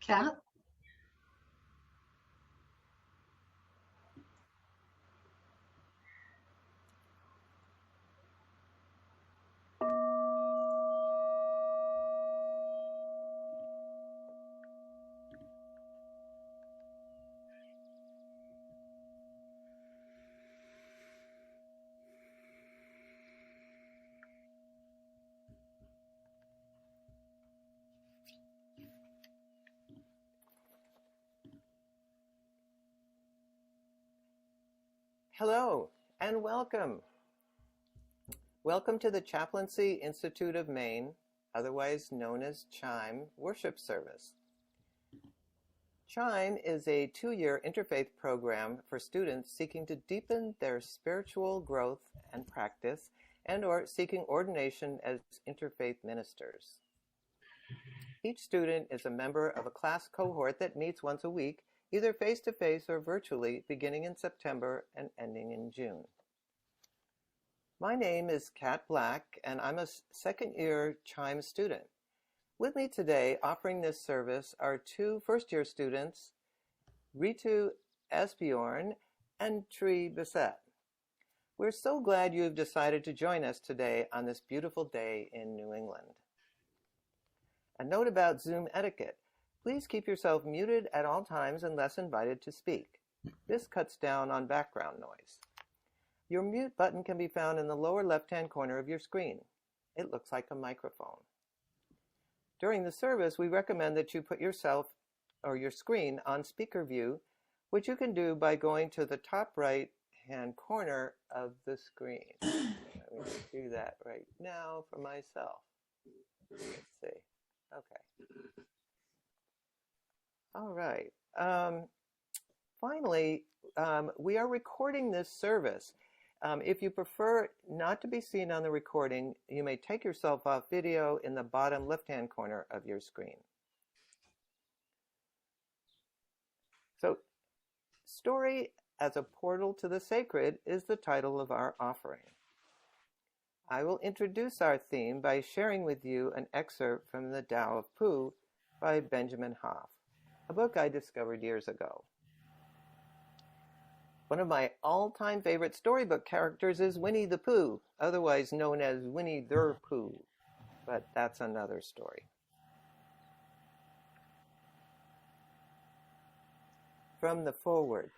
Cat? Hello and welcome. Welcome to the Chaplaincy Institute of Maine, otherwise known as ChIME, worship service. ChIME is a 2-year interfaith program for students seeking to deepen their spiritual growth and practice and/or seeking ordination as interfaith ministers. Each student is a member of a class cohort that meets once a week, either face-to-face or virtually, beginning in September and ending in June. My name is Kat Black, and I'm a second-year ChIME student. With me today, offering this service, are 2 first-year students, Ritu Esbjorn and Bessette. We're so glad you've decided to join us today on this beautiful day in New England. A note about Zoom etiquette. Please keep yourself muted at all times unless invited to speak. This cuts down on background noise. Your mute button can be found in the lower left-hand corner of your screen. It looks like a microphone. During the service, we recommend that you put yourself or your screen on speaker view, which you can do by going to the top right-hand corner of the screen. Let me just do that right now for myself. Let's see. Okay. All right. Finally, we are recording this service. If you prefer not to be seen on the recording, you may take yourself off video in the bottom left-hand corner of your screen. So, Story as a Portal to the Sacred is the title of our offering. I will introduce our theme by sharing with you an excerpt from the Tao of Pooh by Benjamin Hoff, a book I discovered years ago. One of my all-time favorite storybook characters is Winnie the Pooh, otherwise known as Winnie the Pooh, but that's another story. From the foreword.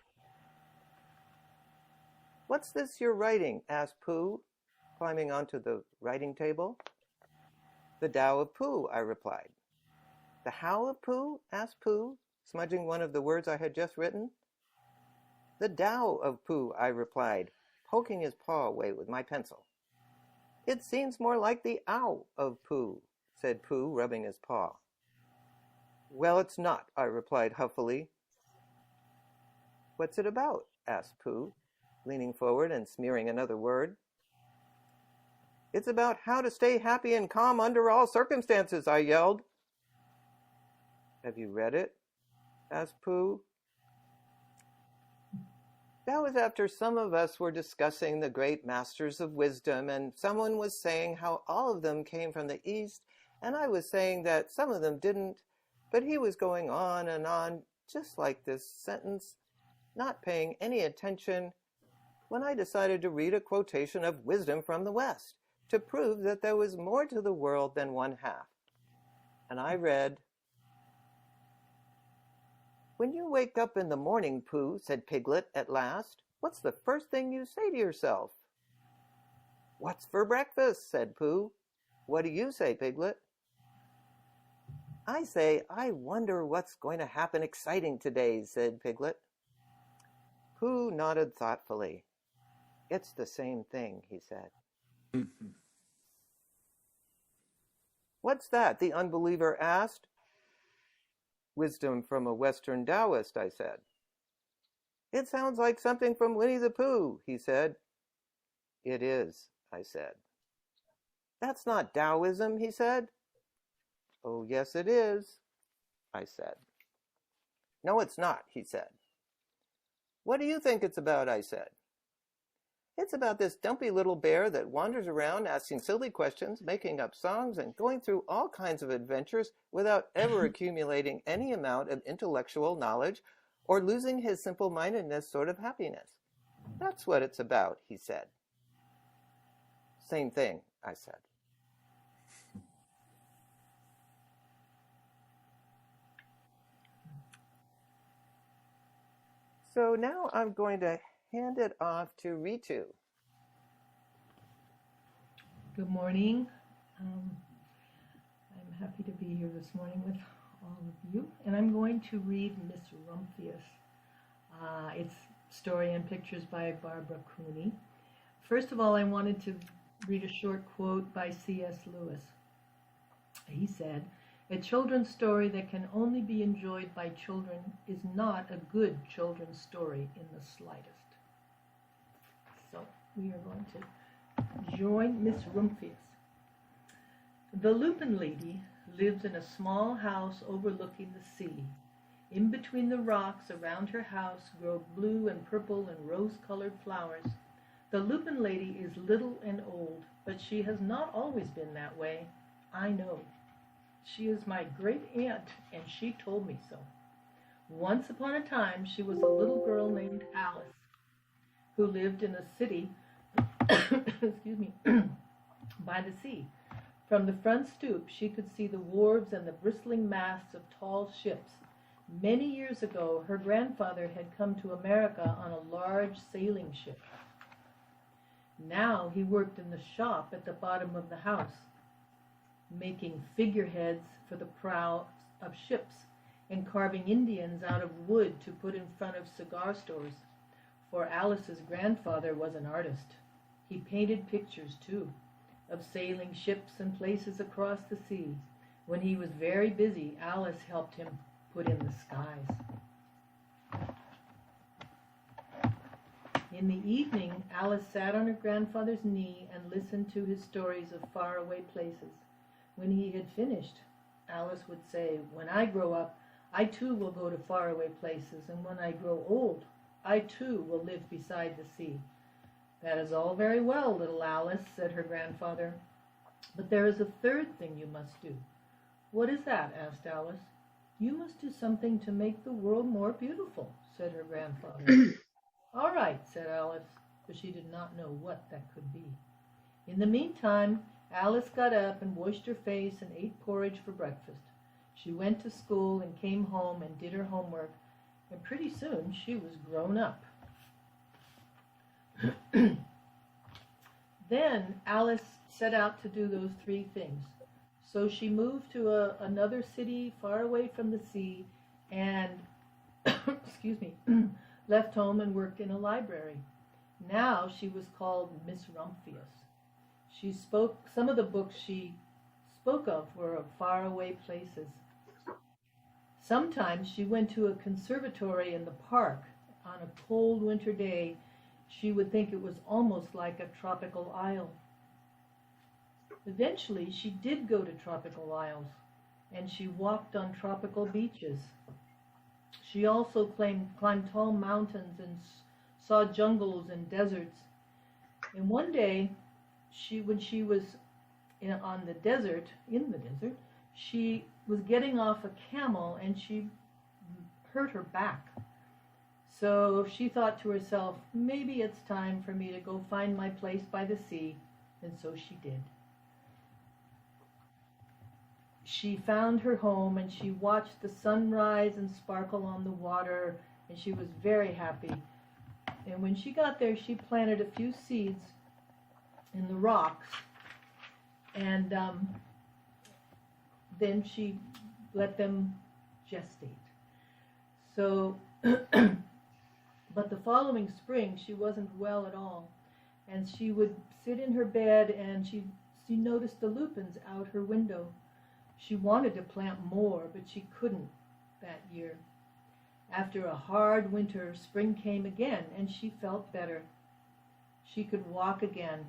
"What's this you're writing?" asked Pooh, climbing onto the writing table. "The Tao of Pooh," I replied. "The how of Pooh?" asked Pooh, smudging one of the words I had just written. "The Tao of Pooh," I replied, poking his paw away with my pencil. "It seems more like the ow of Pooh," said Pooh, rubbing his paw. "Well, it's not," I replied huffily. "What's it about?" asked Pooh, leaning forward and smearing another word. "It's about how to stay happy and calm under all circumstances," I yelled. "Have you read it?" asked Pooh. That was after some of us were discussing the great masters of wisdom, and someone was saying how all of them came from the East, and I was saying that some of them didn't, but he was going on and on, just like this sentence, not paying any attention, when I decided to read a quotation of wisdom from the West to prove that there was more to the world than one half. And I read, "When you wake up in the morning, Pooh," said Piglet at last, "what's the first thing you say to yourself?" "What's for breakfast?" said Pooh. "What do you say, Piglet?" "I say, I wonder what's going to happen exciting today," said Piglet. Pooh nodded thoughtfully. "It's the same thing," he said. "What's that?" the unbeliever asked. "Wisdom from a Western Taoist," I said. "It sounds like something from Winnie the Pooh," he said. "It is," I said. "That's not Taoism," he said. "Oh, yes, it is," I said. "No, it's not," he said. "What do you think it's about?" I said. "It's about this dumpy little bear that wanders around asking silly questions, making up songs, and going through all kinds of adventures without ever accumulating any amount of intellectual knowledge or losing his simple-mindedness sort of happiness. That's what it's about," he said. "Same thing," I said. So now I'm going to hand it off to Ritu. Good morning. I'm happy to be here this morning with all of you, and I'm going to read Miss Rumphius. It's Story and Pictures by Barbara Cooney. First of all, I wanted to read a short quote by C.S. Lewis. He said, "A children's story that can only be enjoyed by children is not a good children's story in the slightest." So we are going to join Miss Rumphius. The Lupin Lady lives in a small house overlooking the sea. In between the rocks around her house grow blue and purple and rose-colored flowers. The Lupin Lady is little and old, but she has not always been that way. I know. She is my great aunt, and she told me so. Once upon a time, she was a little girl named Alice, who lived in a city by the sea. From the front stoop, she could see the wharves and the bristling masts of tall ships. Many years ago, her grandfather had come to America on a large sailing ship. Now he worked in the shop at the bottom of the house, making figureheads for the prows of ships and carving Indians out of wood to put in front of cigar stores, for Alice's grandfather was an artist. He painted pictures, too, of sailing ships and places across the sea. When he was very busy, Alice helped him put in the skies. In the evening, Alice sat on her grandfather's knee and listened to his stories of faraway places. When he had finished, Alice would say, "When I grow up, I too will go to faraway places, and when I grow old, I too will live beside the sea." "That is all very well, little Alice," said her grandfather, "but there is a third thing you must do." "What is that?" asked Alice. "You must do something to make the world more beautiful," said her grandfather. "All right," said Alice, but she did not know what that could be. In the meantime, Alice got up and washed her face and ate porridge for breakfast. She went to school and came home and did her homework, and pretty soon she was grown up. Then Alice set out to do those three things. So she moved to another city far away from the sea and left home and worked in a library. Now she was called Miss Rumphius. Some of the books she spoke of were of faraway places. Sometimes she went to a conservatory in the park. On a cold winter day, she would think it was almost like a tropical isle. Eventually, she did go to tropical isles, and she walked on tropical beaches. She also climbed tall mountains and saw jungles and deserts. And one day, when she was in the desert, she was getting off a camel and she hurt her back. So she thought to herself, maybe it's time for me to go find my place by the sea, and so she did. She found her home and she watched the sun rise and sparkle on the water, and she was very happy. And when she got there, she planted a few seeds in the rocks, and then she let them gestate. So, but the following spring, she wasn't well at all, and she would sit in her bed, and she noticed the lupins out her window. She wanted to plant more, but she couldn't that year. After a hard winter, spring came again, and she felt better. She could walk again,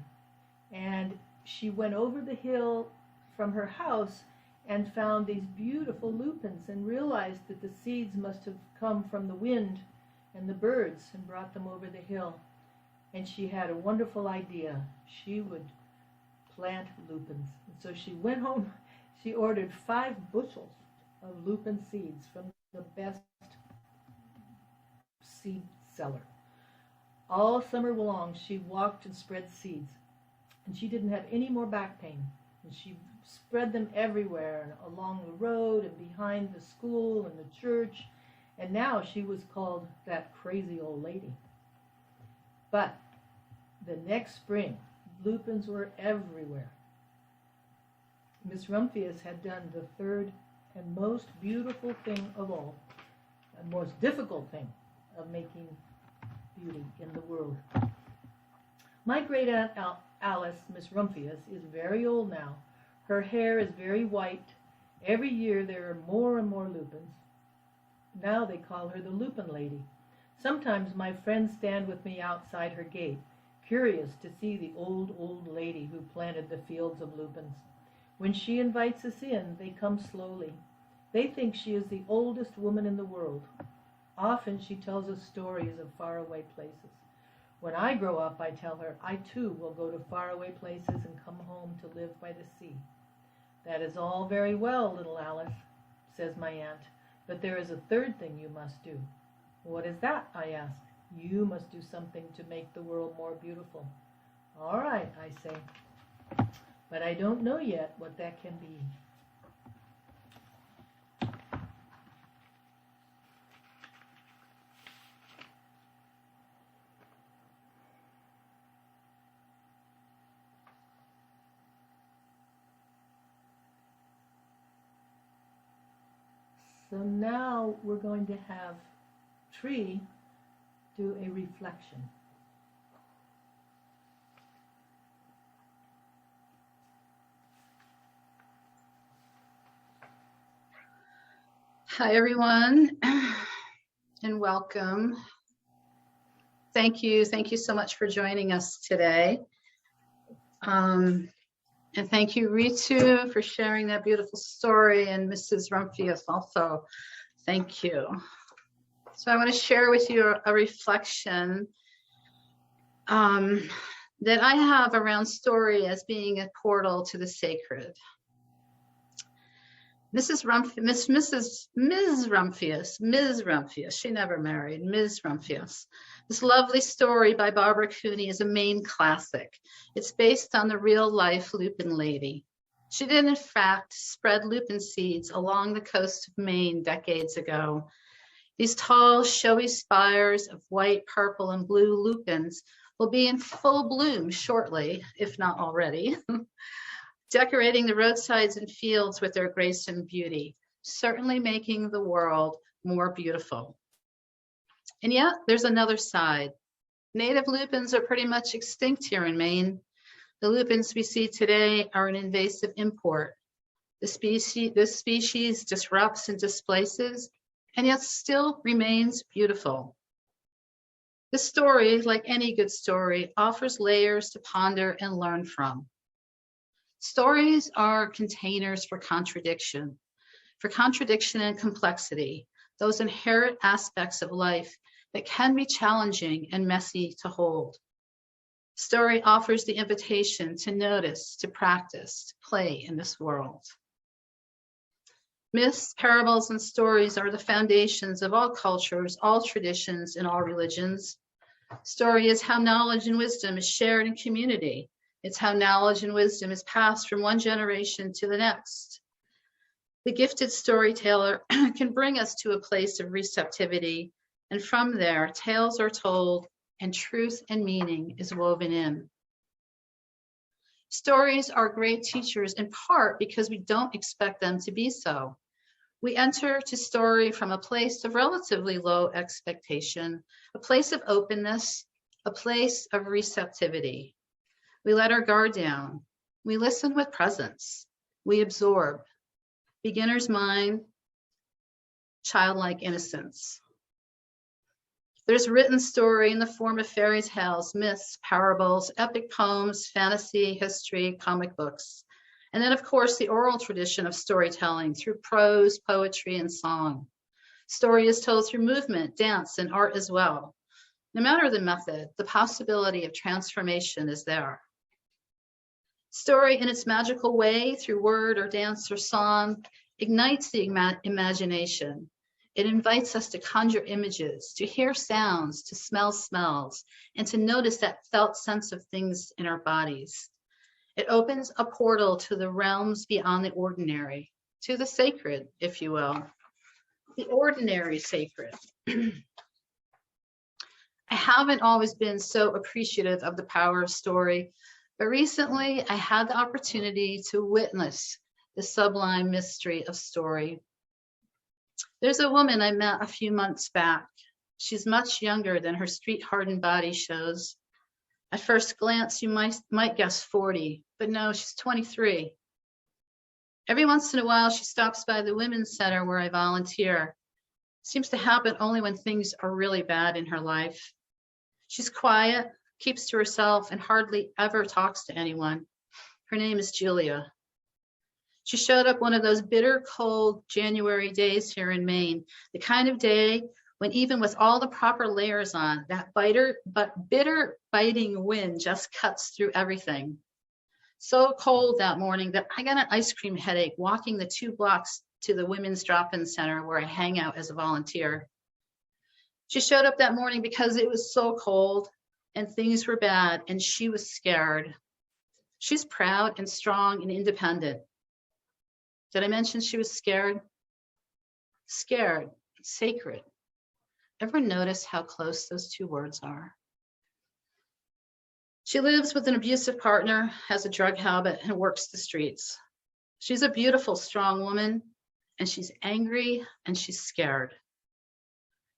and she went over the hill from her house and found these beautiful lupins and realized that the seeds must have come from the wind and the birds and brought them over the hill. And she had a wonderful idea. She would plant lupins. And so she went home. She ordered 5 bushels of lupin seeds from the best seed seller. All summer long, she walked and spread seeds, and she didn't have any more back pain. And she spread them everywhere, along the road and behind the school and the church, and now she was called that crazy old lady. But the next spring, lupins were everywhere. Miss Rumphius had done the third and most beautiful thing of all, the most difficult thing of making beauty in the world. My great-aunt Alice, Miss Rumphius, is very old now. Her hair is very white. Every year there are more and more lupins. Now they call her the Lupin Lady. Sometimes my friends stand with me outside her gate, curious to see the old lady who planted the fields of lupins. When she invites us in, they come slowly. They think she is the oldest woman in the world. Often she tells us stories of faraway places. When I grow up, I tell her, I too will go to faraway places and come home to live by the sea. That is all very well, little Alice, says my aunt, but there is a third thing you must do. What is that? I ask. You must do something to make the world more beautiful. All right, I say, but I don't know yet what that can be. So now we're going to have Tree do a reflection. Hi, everyone, and welcome. Thank you so much for joining us today. And thank you, Ritu, for sharing that beautiful story, and Mrs. Rumphius also. Thank you. So I want to share with you a reflection that I have around story as being a portal to the sacred. Ms. Rumphius, she never married, Ms. Rumphius. This lovely story by Barbara Cooney is a Maine classic. It's based on the real life lupin lady. She did in fact spread lupin seeds along the coast of Maine decades ago. These tall, showy spires of white, purple, and blue lupins will be in full bloom shortly, if not already. Decorating the roadsides and fields with their grace and beauty, certainly making the world more beautiful. And yet, there's another side. Native lupins are pretty much extinct here in Maine. The lupins we see today are an invasive import. This species disrupts and displaces, and yet still remains beautiful. This story, like any good story, offers layers to ponder and learn from. Stories are containers for contradiction and complexity, those inherent aspects of life that can be challenging and messy to hold. Story offers the invitation to notice, to practice, to play in this world. Myths, parables, and stories are the foundations of all cultures, all traditions, and all religions. Story is how knowledge and wisdom is shared in community. It's how knowledge and wisdom is passed from one generation to the next. The gifted storyteller can bring us to a place of receptivity, and from there, tales are told and truth and meaning is woven in. Stories are great teachers in part because we don't expect them to be so. We enter to story from a place of relatively low expectation, a place of openness, a place of receptivity. We let our guard down. We listen with presence. We absorb. Beginner's mind, childlike innocence. There's written story in the form of fairy tales, myths, parables, epic poems, fantasy, history, comic books. And then, of course, the oral tradition of storytelling through prose, poetry, and song. Story is told through movement, dance, and art as well. No matter the method, the possibility of transformation is there. Story, in its magical way, through word or dance or song, ignites the imagination. It invites us to conjure images, to hear sounds, to smell smells, and to notice that felt sense of things in our bodies. It opens a portal to the realms beyond the ordinary, to the sacred, if you will. The ordinary sacred. I haven't always been so appreciative of the power of story, but recently I had the opportunity to witness the sublime mystery of story. There's a woman I met a few months back. She's much younger than her street-hardened body shows. At first glance, you might guess 40, but no, she's 23. Every once in a while, she stops by the Women's Center where I volunteer. Seems to happen only when things are really bad in her life. She's quiet, keeps to herself, and hardly ever talks to anyone. Her name is Julia. She showed up one of those bitter, cold January days here in Maine, the kind of day when even with all the proper layers on, that bitter, biting wind just cuts through everything. So cold that morning that I got an ice cream headache walking the 2 blocks to the Women's Drop-In Center where I hang out as a volunteer. She showed up that morning because it was so cold and things were bad and she was scared. She's proud and strong and independent. Did I mention she was scared? Scared, sacred. Ever notice how close those 2 words are? She lives with an abusive partner, has a drug habit, and works the streets. She's a beautiful, strong woman, and she's angry, and she's scared.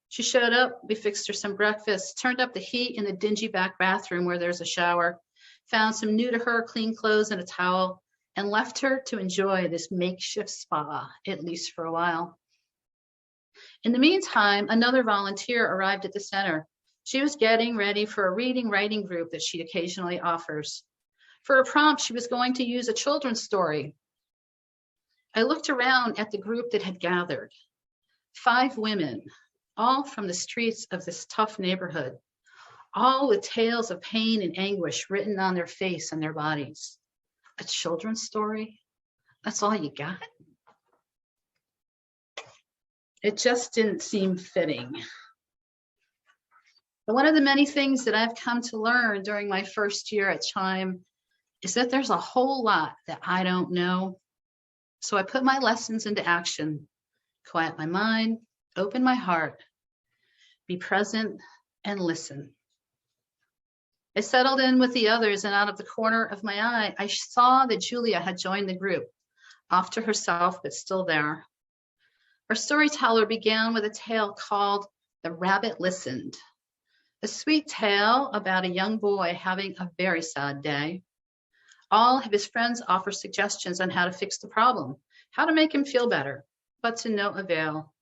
She showed up, we fixed her some breakfast, turned up the heat in the dingy back bathroom where there's a shower, found some new to her clean clothes and a towel, and left her to enjoy this makeshift spa, at least for a while. In the meantime, another volunteer arrived at the center. She was getting ready for a reading-writing group that she occasionally offers. For a prompt, she was going to use a children's story. I looked around at the group that had gathered. 5 women, all from the streets of this tough neighborhood, all with tales of pain and anguish written on their face and their bodies. A children's story? That's all you got? It just didn't seem fitting. But one of the many things that I've come to learn during my first year at ChIME is that there's a whole lot that I don't know. So I put my lessons into action, quiet my mind, open my heart, be present, and listen. I settled in with the others, and out of the corner of my eye, I saw that Julia had joined the group, off to herself, but still there. Our storyteller began with a tale called The Rabbit Listened, a sweet tale about a young boy having a very sad day. All of his friends offer suggestions on how to fix the problem, how to make him feel better, but to no avail.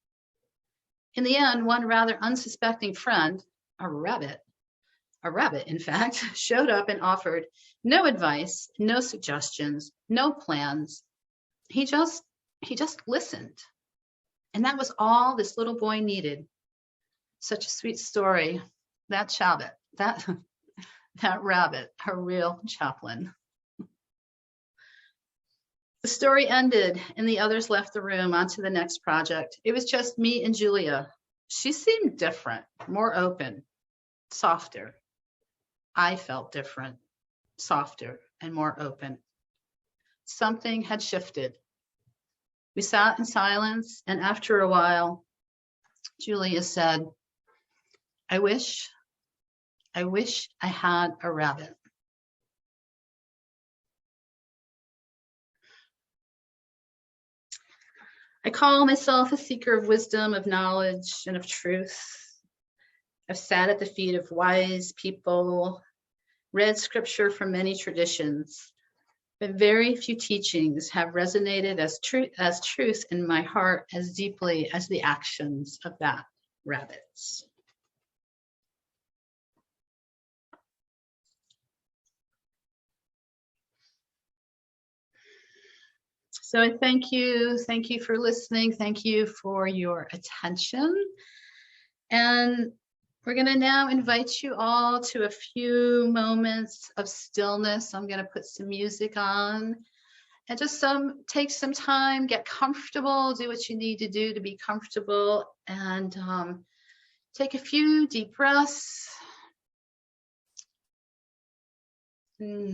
In the end, one rather unsuspecting friend, a rabbit in fact, showed up and offered no advice, no suggestions, no plans. He just listened. And that was all this little boy needed. Such a sweet story. That rabbit, a real chaplain. The story ended and the others left the room onto the next project. It was just me and Julia. She seemed different, more open, softer. I felt different, softer, and more open. Something had shifted. We sat in silence, and after a while, Julia said, I wish I had a rabbit. I call myself a seeker of wisdom, of knowledge, and of truth. I've sat at the feet of wise people, read scripture from many traditions, but very few teachings have resonated as truth in my heart as deeply as the actions of that rabbit. So I thank you for listening, thank you for your attention. And we're going to now invite you all to a few moments of stillness. I'm going to put some music on and just take some time, get comfortable, do what you need to do to be comfortable, and take a few deep breaths.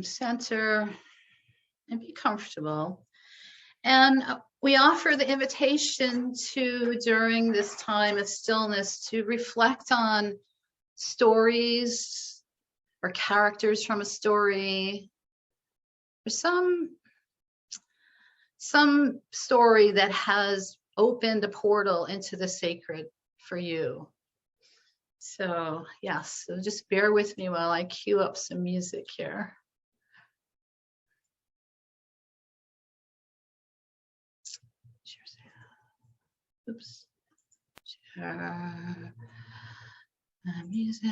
Center and be comfortable. And we offer the invitation to, during this time of stillness, to reflect on stories or characters from a story, or some story that has opened a portal into the sacred for you. So yes, so just bear with me while I cue up some music here. Oops. Share music.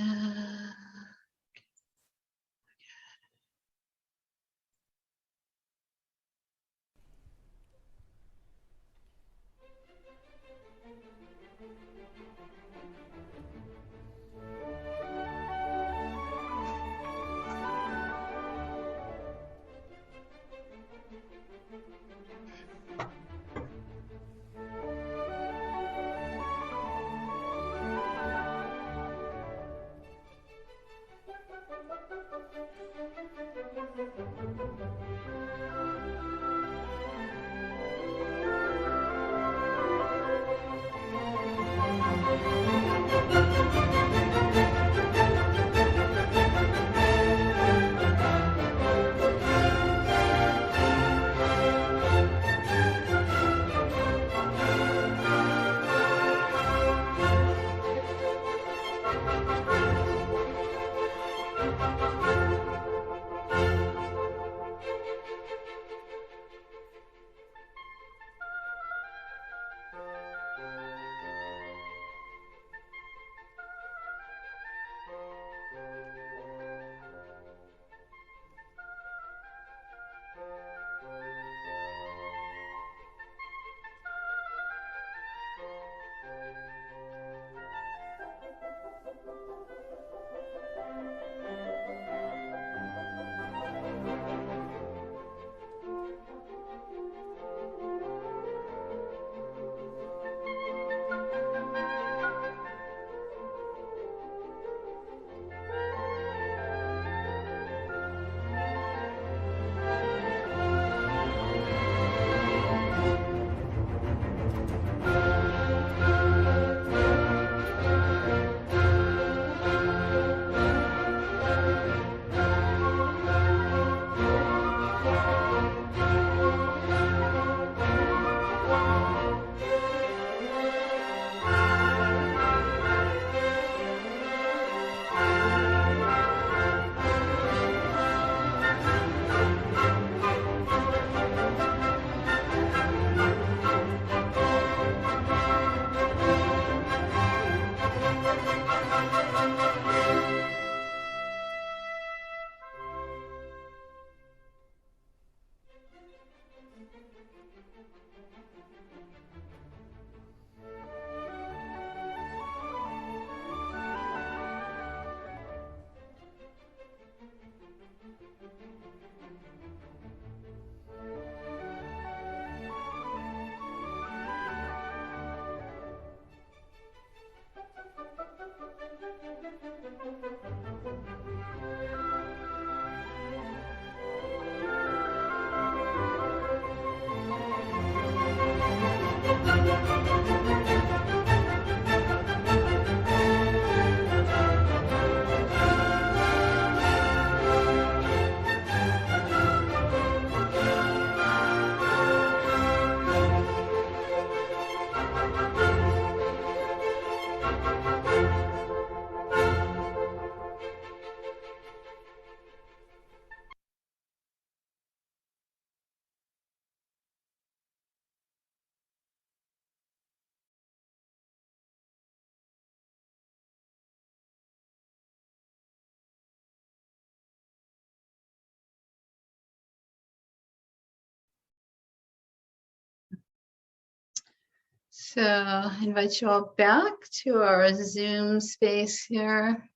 So I invite you all back to our Zoom space here,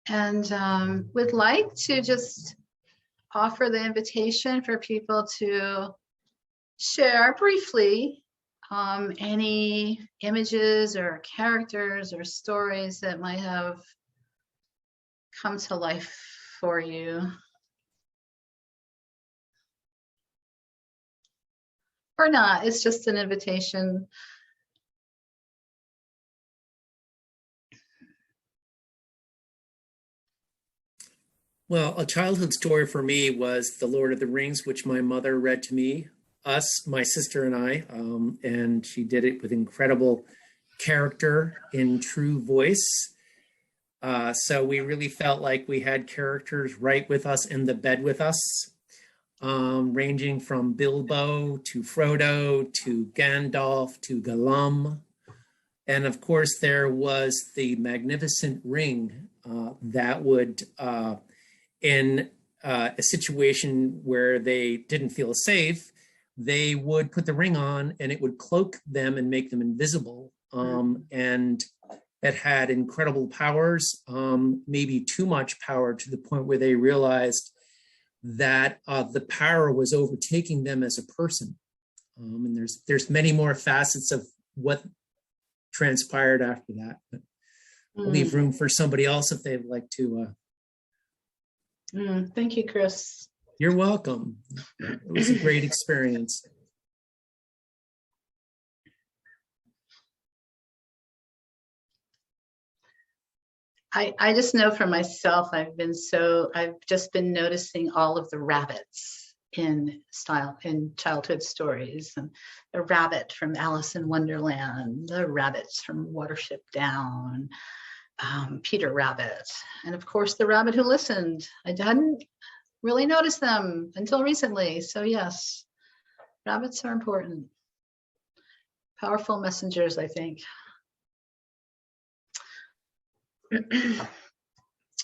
and would like to just offer the invitation for people to share briefly any images or characters or stories that might have come to life for you. Or not, it's just an invitation. Well, a childhood story for me was The Lord of the Rings, which my mother read to me, my sister and I, and she did it with incredible character in true voice. So we really felt like we had characters right with us in the bed with us, ranging from Bilbo to Frodo to Gandalf to Gollum. And of course, there was the magnificent ring that would, in a situation where they didn't feel safe, they would put the ring on and it would cloak them and make them invisible. And it had incredible powers, maybe too much power, to the point where they realized that the power was overtaking them as a person. And there's many more facets of what transpired after that. But I'll leave room for somebody else if they'd like to. Thank you, Chris. You're welcome. It was a great experience. I just know for myself, I've just been noticing all of the rabbits in childhood stories, and the rabbit from Alice in Wonderland, the rabbits from Watership Down, Peter Rabbit, and of course the rabbit who listened. I hadn't really noticed them until recently. So yes, rabbits are important. Powerful messengers, I think.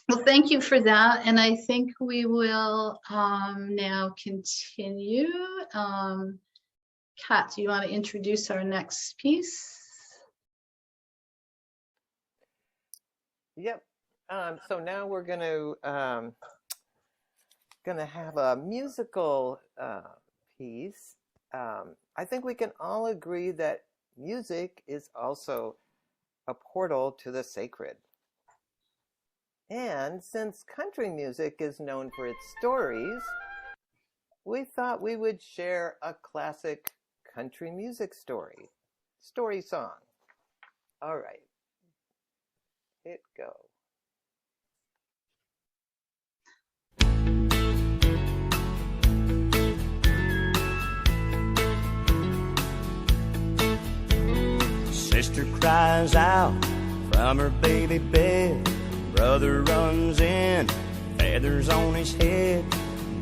Well, thank you for that. And I think we will now continue. Kat, do you want to introduce our next piece? Yep. So now we're going to have a musical piece. I think we can all agree that music is also a portal to the sacred. And since country music is known for its stories, we thought we would share a classic country music story song. All right. It go. Sister cries out from her baby bed. Brother runs in, feathers on his head.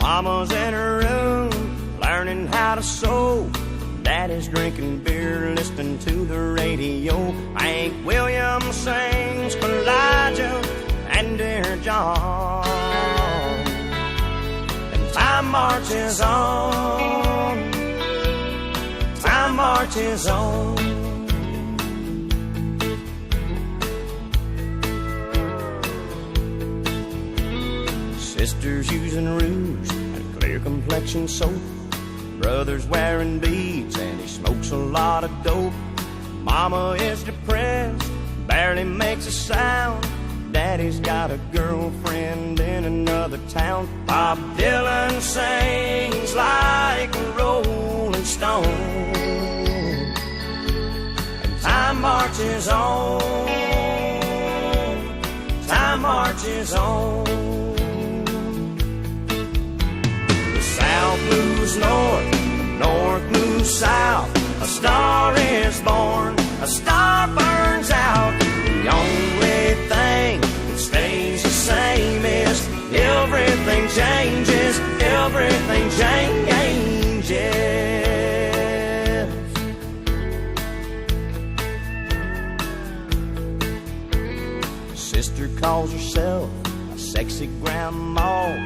Mama's in her room, learning how to sew. Daddy's drinking beer, listening to the radio. Hank Williams sings for Elijah and Dear John. And time marches on. Time marches on. Sisters using rouge and clear complexion soap. Brother's wearing beads and he smokes a lot of dope. Mama is depressed, barely makes a sound. Daddy's got a girlfriend in another town. Bob Dylan sings like a rolling stone. And time marches on. Time marches on. South moves north, north moves south. A star is born, a star burns out. The only thing that stays the same is everything changes, everything changes. Sister calls herself a sexy grandma.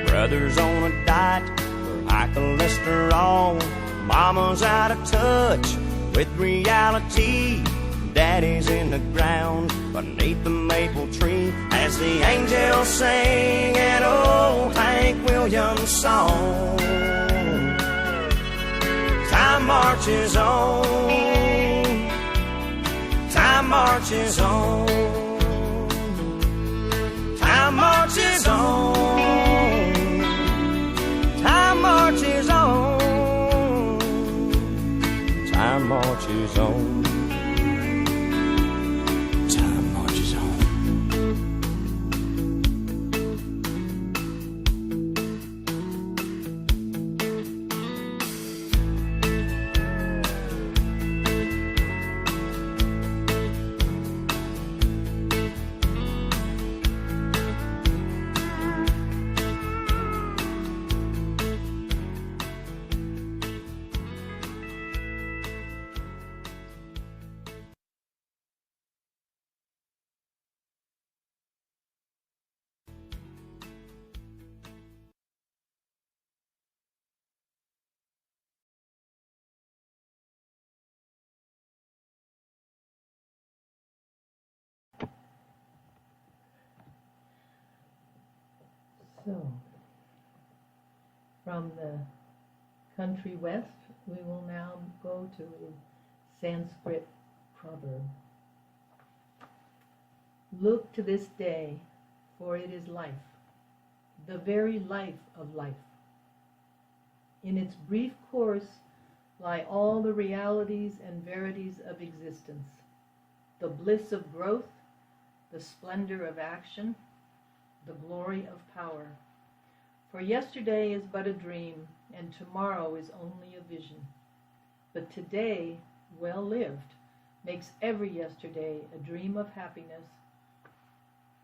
Brother's on a diet for high cholesterol. Mama's out of touch with reality. Daddy's in the ground beneath the maple tree as the angels sing an old Hank Williams song. Time marches on, time marches on, time marches on, time marches on, time marches on. So, from the country west, we will now go to a Sanskrit proverb. Look to this day, for it is life, the very life of life. In its brief course lie all the realities and verities of existence, the bliss of growth, the splendor of action, the glory of power. For yesterday is but a dream, and tomorrow is only a vision. But today, well lived, makes every yesterday a dream of happiness,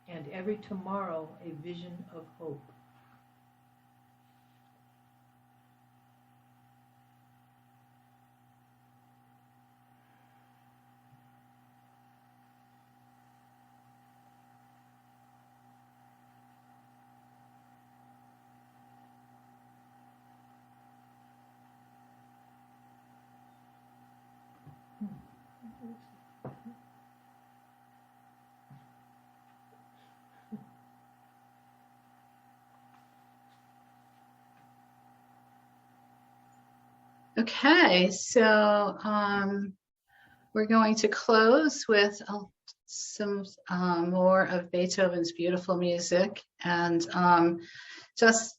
and every tomorrow a vision of hope. Okay, so we're going to close with some more of Beethoven's beautiful music, and just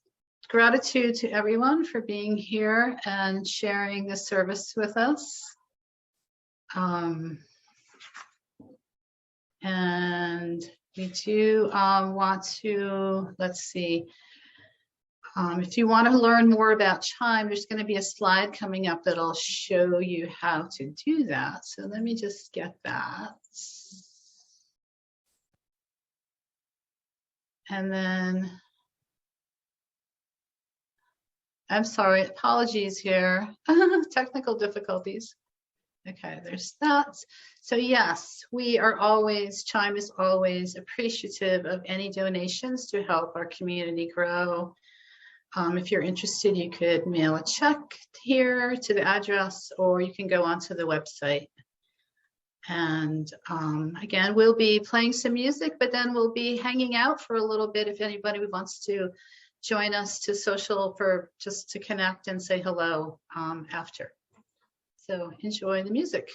gratitude to everyone for being here and sharing the service with us. And we do want to, let's see, if you want to learn more about ChIME, there's going to be a slide coming up that'll show you how to do that. So let me just get that. And then, I'm sorry, apologies here, technical difficulties. Okay, there's that. So yes, we are always, ChIME is always appreciative of any donations to help our community grow. If you're interested, you could mail a check here to the address, or you can go onto the website. And again, we'll be playing some music, but then we'll be hanging out for a little bit if anybody wants to join us to social for just to connect and say hello after. So enjoy the music.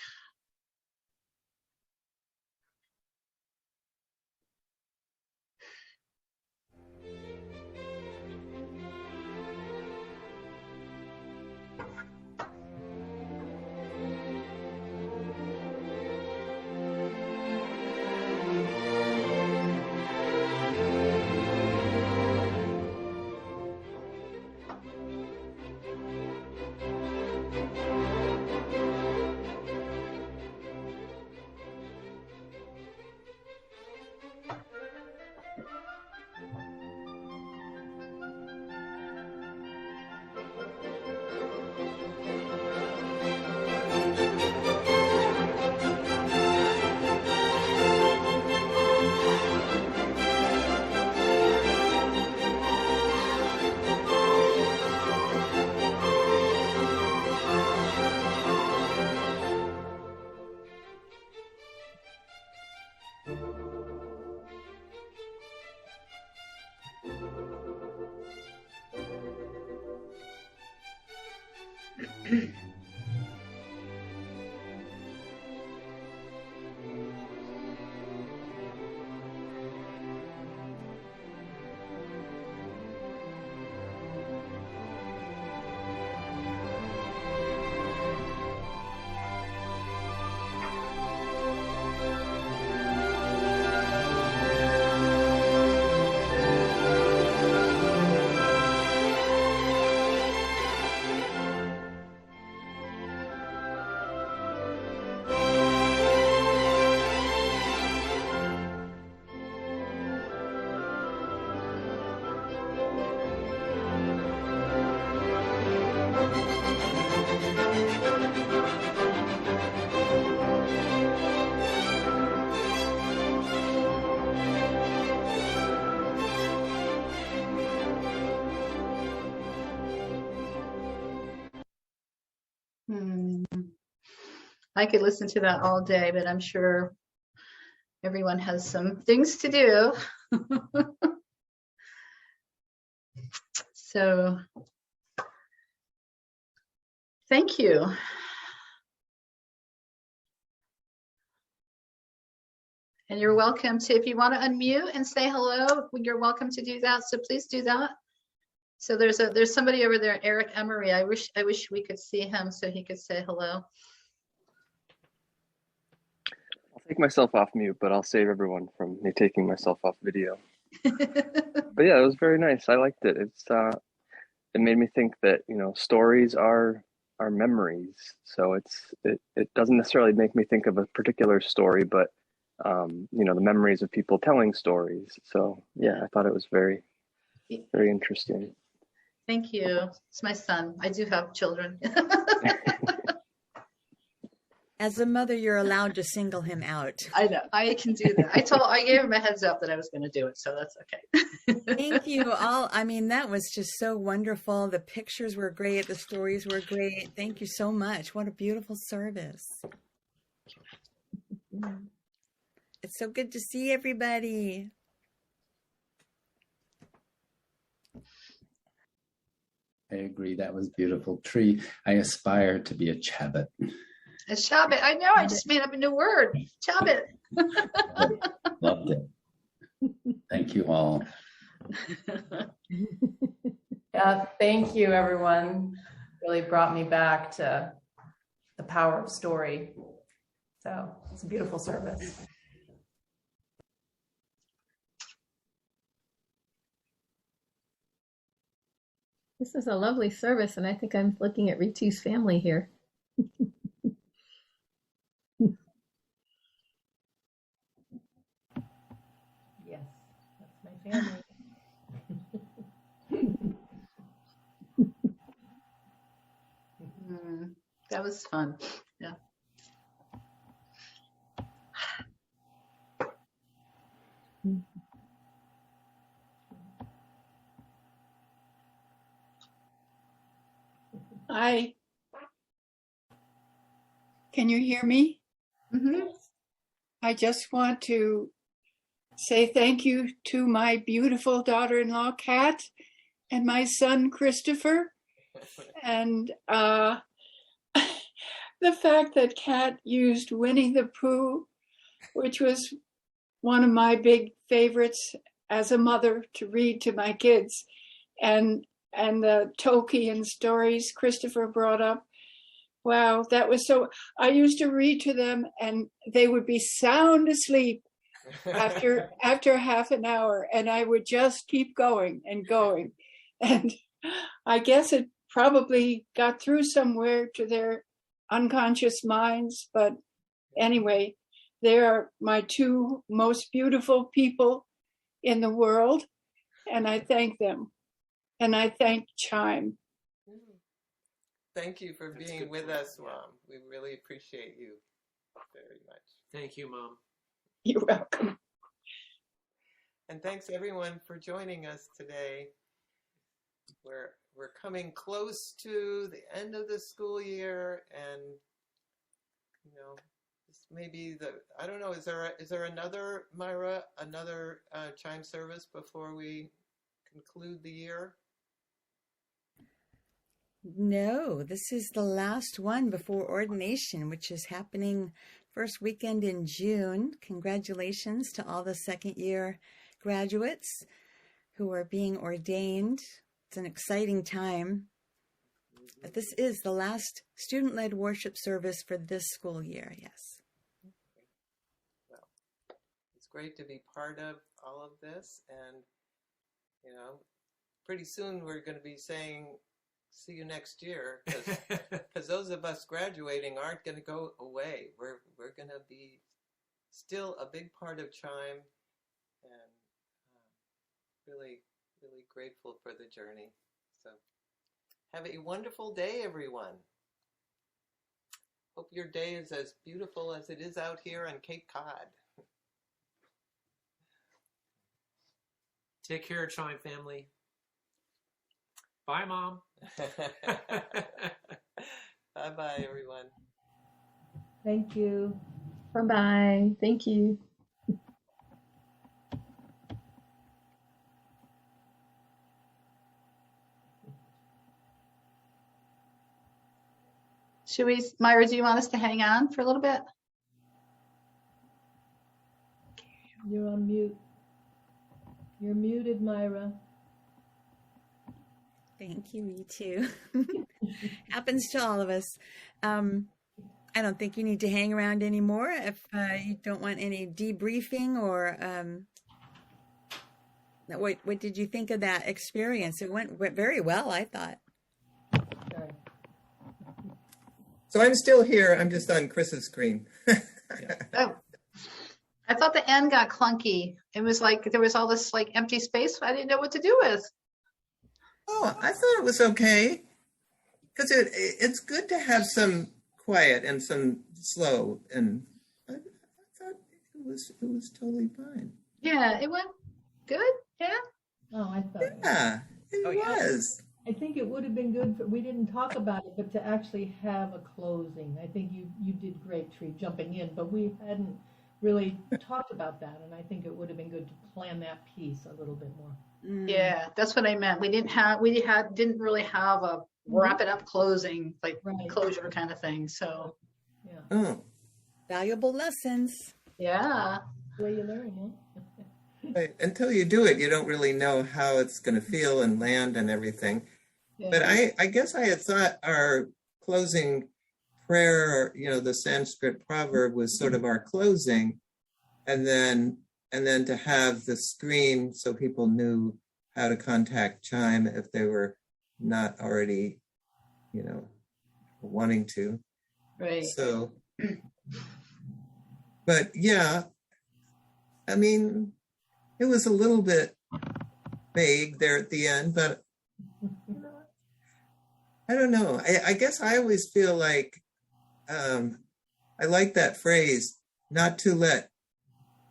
I could listen to that all day, but I'm sure everyone has some things to do. So thank you. And you're welcome to, if you want to unmute and say hello, you're welcome to do that. So please do that. So there's somebody over there, Eric Emery. I wish we could see him so he could say hello. I'll take myself off mute, but I'll save everyone from me taking myself off video. But yeah, it was very nice. I liked it. It made me think that, stories are memories. So it doesn't necessarily make me think of a particular story, but the memories of people telling stories. So yeah, I thought it was very, very interesting. Thank you. It's my son. I do have children. As a mother, you're allowed to single him out. I know. I can do that. I gave him a heads up that I was going to do it, so that's okay. Thank you all. I mean, that was just so wonderful. The pictures were great. The stories were great. Thank you so much. What a beautiful service. It's so good to see everybody. I agree. That was beautiful. Tree, I aspire to be a Chabot. A Shabbat. I know. I just made up a new word. Shabbat. Loved it. Thank you all. Yeah, thank you, everyone. Really brought me back to the power of story. So it's a beautiful service. This is a lovely service, and I think I'm looking at Ritu's family here. Yes, that's my family. That was fun. Yeah. Hi. Can you hear me? Mm-hmm. I just want to say thank you to my beautiful daughter-in-law, Kat, and my son, Christopher. And the fact that Kat used Winnie the Pooh, which was one of my big favorites as a mother to read to my kids, and the Tolkien stories Christopher brought up. Wow, that was so. I used to read to them, and they would be sound asleep after half an hour, and I would just keep going and going. And I guess it probably got through somewhere to their unconscious minds. But anyway, they are my two most beautiful people in the world, and I thank them. And I thank ChIME. Thank you for being with us, Mom. We really appreciate you very much. Thank you, Mom. You're welcome. And thanks everyone for joining us today. We're coming close to the end of the school year, and this may be I don't know, is there another, Myra, another ChIME service before we conclude the year? No, this is the last one before ordination, which is happening first weekend in June. Congratulations to all the second year graduates who are being ordained. It's an exciting time. But this is the last student-led worship service for this school year, yes. Well, it's great to be part of all of this, and pretty soon we're going to be saying see you next year, because those of us graduating aren't going to go away. We're going to be still a big part of ChIME, and really, really grateful for the journey. So have a wonderful day, everyone. Hope your day is as beautiful as it is out here on Cape Cod. Take care, ChIME family. Bye, Mom. Bye-bye, everyone. Thank you. Bye-bye. Thank you. Should we, Myra, do you want us to hang on for a little bit? You're on mute. You're muted, Myra. Thank you, Ritu. Happens to all of us. I don't think you need to hang around anymore if you don't want any debriefing or what did you think of that experience? It went very well, I thought. Sorry. So I'm still here. I'm just on Chris's screen. Oh, I thought the end got clunky. It was like there was all this like empty space I didn't know what to do with. Oh, I thought it was okay, because it's good to have some quiet and some slow, and I thought it was totally fine. Yeah, it went good. Yeah. Oh, I thought. Yeah, it was. I think it would have been good we didn't talk about it, but to actually have a closing. I think you did great, Tree, jumping in, but we hadn't really talked about that, and I think it would have been good to plan that piece a little bit more. Yeah, that's what I meant. We didn't really have a wrap it up closing, like closure kind of thing. So yeah. Oh. Valuable lessons. Yeah. The way you learn, huh? Right. Until you do it, you don't really know how it's going to feel and land and everything. Yeah. But I guess I had thought our closing prayer, the Sanskrit proverb was sort of our closing, and then to have the screen so people knew how to contact ChIME if they were not already, wanting to. Right. So, but yeah, I mean, it was a little bit vague there at the end, but I don't know. I guess I always feel like I like that phrase, not to let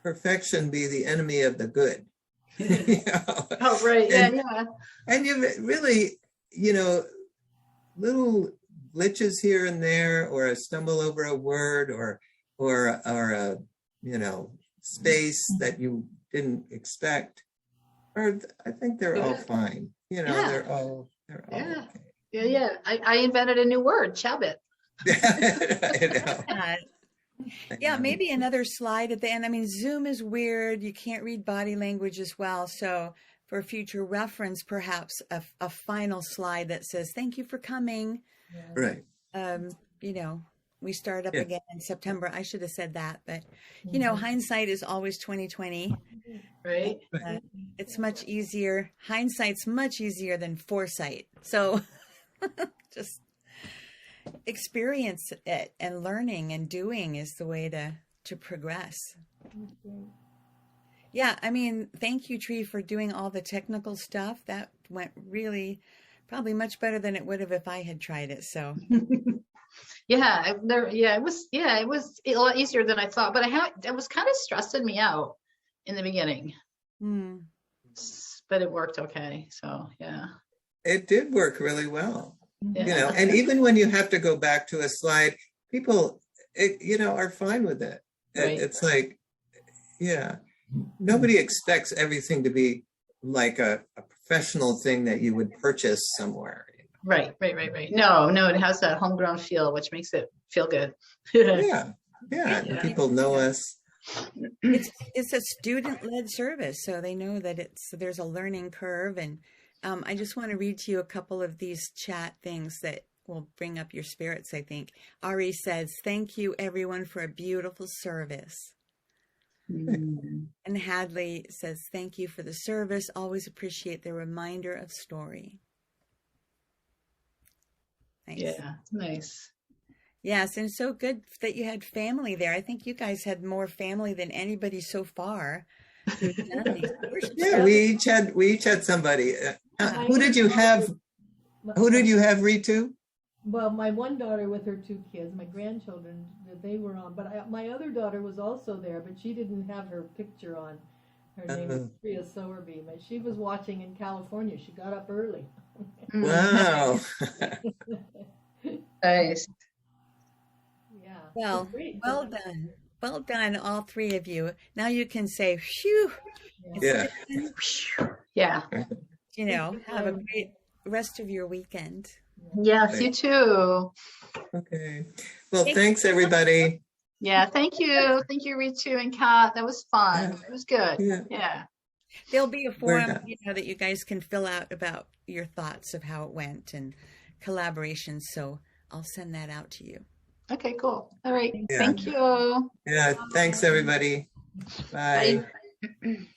perfection be the enemy of the good. Oh, right. Yeah. And you really, little glitches here and there, or a stumble over a word, or a, space that you didn't expect, or I think they're all fine. They're all okay. Yeah. I invented a new word, chabit. I know. Yeah, maybe another slide at the end. I mean, Zoom is weird. You can't read body language as well. So for future reference, perhaps a final slide that says, thank you for coming. Right. We start up again in September. I should have said that, but hindsight is always 2020. Right. It's much easier. Hindsight's much easier than foresight. So just experience it, and learning and doing is the way to progress. Yeah, I mean, thank you, Tree, for doing all the technical stuff. That went really probably much better than it would have if I had tried it. So it was a lot easier than I thought, but it was kind of stressing me out in the beginning. But it worked okay. So yeah. It did work really well. Yeah. And even when you have to go back to a slide, people, are fine with it. Right. It's like, nobody expects everything to be like a professional thing that you would purchase somewhere. Right. No, it has that homegrown feel, which makes it feel good. Yeah. And people know us. It's a student-led service, so they know that there's a learning curve. And I just want to read to you a couple of these chat things that will bring up your spirits, I think. Ari says, "Thank you, everyone, for a beautiful service." And Hadley says, "Thank you for the service. Always appreciate the reminder of story." Nice. Yeah, nice. Yes, and so good that you had family there. I think you guys had more family than anybody so far. Yeah, we each had somebody. Who did you have? Who did you have, Ritu? Well, my one daughter with her 2 kids, my grandchildren, they were on. But my other daughter was also there, but she didn't have her picture on. Her name is Priya Sowerby, but she was watching in California. She got up early. Wow. Nice. Yeah. Well, well done. Well done, all three of you. Now you can say, phew. Yeah. Yeah. You know, have a great rest of your weekend. Yes, you too. Okay. Well, thanks everybody. Yeah, thank you. Thank you, Ritu and Kat. That was fun. It was good. Yeah. There'll be a form, that you guys can fill out about your thoughts of how it went and collaborations. So I'll send that out to you. Okay, cool. All right. Yeah. Thank you. Yeah. Thanks everybody. Bye. Bye.